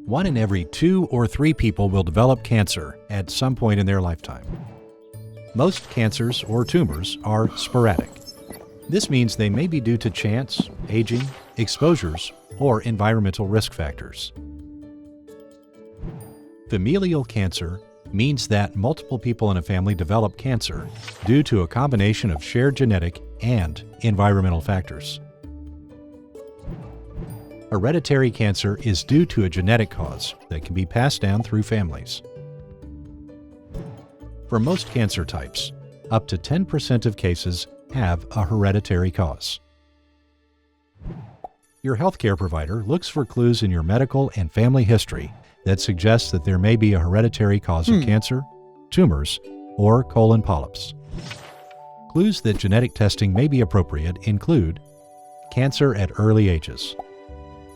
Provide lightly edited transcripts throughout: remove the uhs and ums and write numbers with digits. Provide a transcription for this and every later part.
1 in every 2 or 3 people will develop cancer at some point in their lifetime. Most cancers or tumors are sporadic. This means they may be due to chance, aging, exposures, or environmental risk factors. Familial cancer means that multiple people in a family develop cancer due to a combination of shared genetic and environmental factors. Hereditary cancer is due to a genetic cause that can be passed down through families. For most cancer types, up to 10% of cases have a hereditary cause. Your healthcare provider looks for clues in your medical and family history that suggests that there may be a hereditary cause of cancer, tumors, or colon polyps. Clues that genetic testing may be appropriate include cancer at early ages,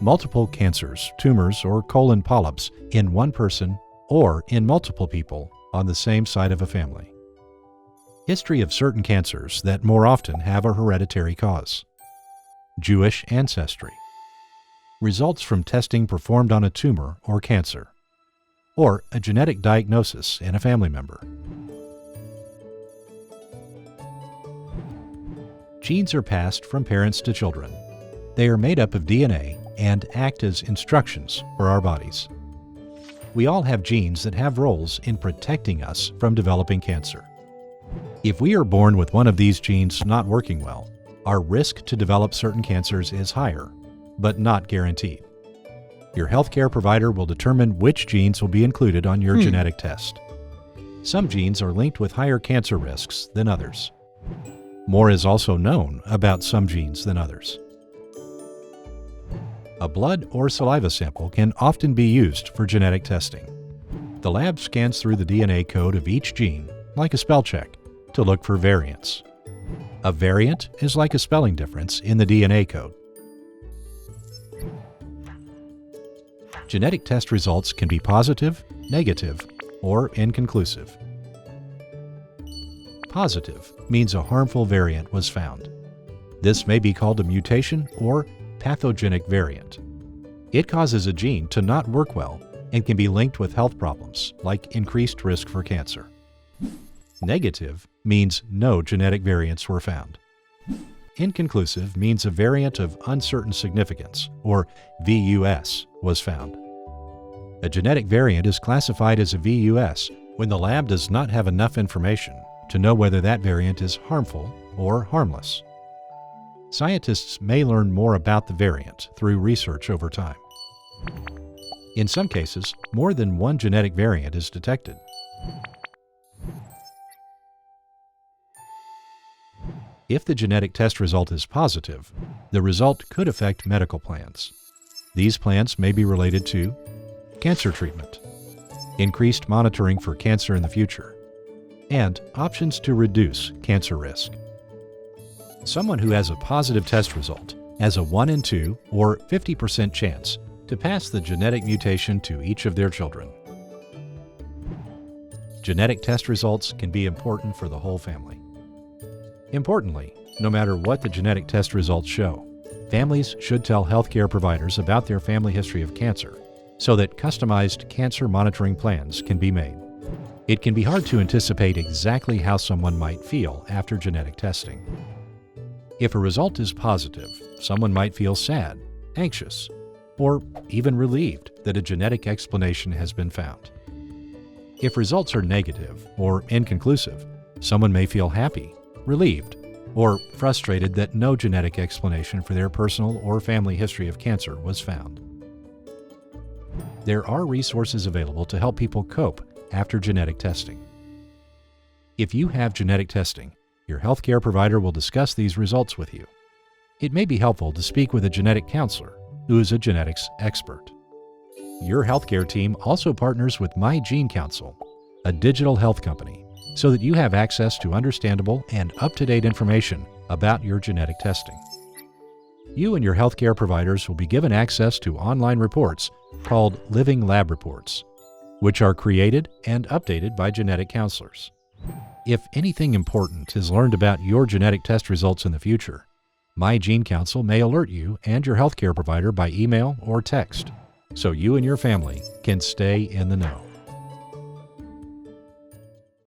multiple cancers, tumors, or colon polyps in one person or in multiple people on the same side of a family. History of certain cancers that more often have a hereditary cause. Jewish ancestry. Results from testing performed on a tumor or cancer. Or a genetic diagnosis in a family member. Genes are passed from parents to children. They are made up of DNA and act as instructions for our bodies. We all have genes that have roles in protecting us from developing cancer. If we are born with one of these genes not working well, our risk to develop certain cancers is higher, but not guaranteed. Your healthcare provider will determine which genes will be included on your genetic test. Some genes are linked with higher cancer risks than others. More is also known about some genes than others. A blood or saliva sample can often be used for genetic testing. The lab scans through the DNA code of each gene, like a spell check, to look for variants. A variant is like a spelling difference in the DNA code. Genetic test results can be positive, negative, or inconclusive. Positive means a harmful variant was found. This may be called a mutation or pathogenic variant. It causes a gene to not work well and can be linked with health problems like increased risk for cancer. Negative means no genetic variants were found. Inconclusive means a variant of uncertain significance, or VUS, was found. A genetic variant is classified as a VUS when the lab does not have enough information to know whether that variant is harmful or harmless. Scientists may learn more about the variant through research over time. In some cases, more than one genetic variant is detected. If the genetic test result is positive, the result could affect medical plans. These plans may be related to cancer treatment, increased monitoring for cancer in the future, and options to reduce cancer risk. Someone who has a positive test result has a 1 in 2 or 50% chance to pass the genetic mutation to each of their children. Genetic test results can be important for the whole family. Importantly, no matter what the genetic test results show, families should tell healthcare providers about their family history of cancer so that customized cancer monitoring plans can be made. It can be hard to anticipate exactly how someone might feel after genetic testing. If a result is positive, someone might feel sad, anxious, or even relieved that a genetic explanation has been found. If results are negative or inconclusive, someone may feel happy, relieved, or frustrated that no genetic explanation for their personal or family history of cancer was found. There are resources available to help people cope after genetic testing. If you have genetic testing, your healthcare provider will discuss these results with you. It may be helpful to speak with a genetic counselor who is a genetics expert. Your healthcare team also partners with My Gene Council, a digital health company, so that you have access to understandable and up-to-date information about your genetic testing. You and your healthcare providers will be given access to online reports called Living Lab Reports, which are created and updated by genetic counselors. If anything important is learned about your genetic test results in the future, My Gene Council may alert you and your healthcare provider by email or text. so you and your family can stay in the know.